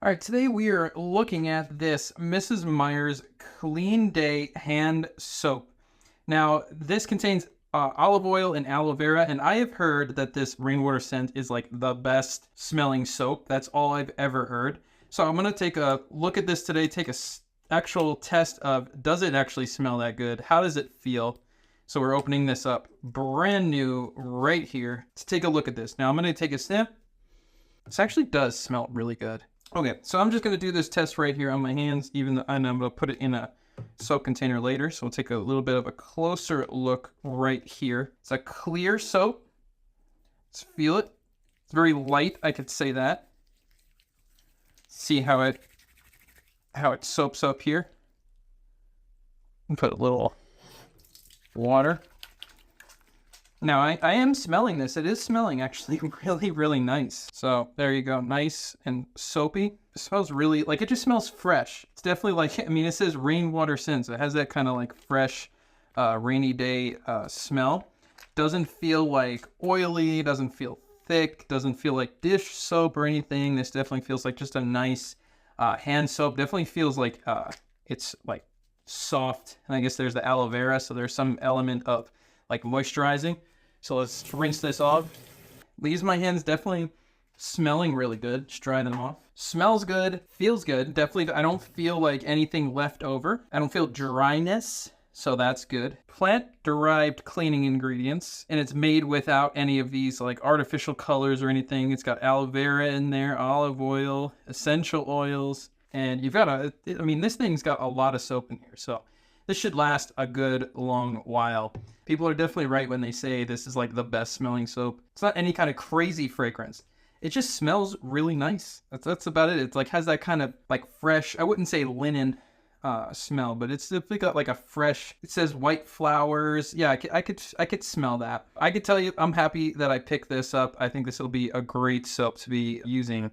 All right, today we are looking at this Mrs. Meyer's Clean Day Hand Soap. Now, this contains olive oil and aloe vera, and I have heard that this Rainwater scent is like the best smelling soap. That's all I've ever heard. So I'm going to take a look at this today, take a actual test of does it actually smell that good? How does it feel? So we're opening this up brand new right here. Let's take a look at this. Now I'm going to take a sniff. This actually does smell really good. Okay, so I'm just going to do this test right here on my hands, and I'm going to put it in a soap container later. So we'll take a little bit of a closer look right here. It's a clear soap. Let's feel it. It's very light, I could say that. See how it soaps up here. And put a little water. Now, I am smelling this. It is smelling actually really, really nice. So there you go. Nice and soapy. It smells really, like it just smells fresh. It's definitely like, I mean, it says rainwater scent. So it has that kind of like fresh, rainy day smell. Doesn't feel like oily. Doesn't feel thick. Doesn't feel like dish soap or anything. This definitely feels like just a nice hand soap. Definitely feels like it's like soft. And I guess there's the aloe vera. So there's some element of like moisturizing. So let's rinse this off. Leaves my hands definitely smelling really good. Just dry them off. Smells good, feels good. Definitely, I don't feel like anything left over. I don't feel dryness, so that's good. Plant-derived cleaning ingredients, and it's made without any of these like artificial colors or anything. It's got aloe vera in there, olive oil, essential oils, and you've got this thing's got a lot of soap in here, so this should last a good long while. People are definitely right when they say this is like the best smelling soap. It's not any kind of crazy fragrance. It just smells really nice. That's about it. It's like has that kind of like fresh, I wouldn't say linen smell, but it's definitely got like a fresh, it says white flowers. Yeah, I could smell that. I could tell you I'm happy that I picked this up. I think this will be a great soap to be using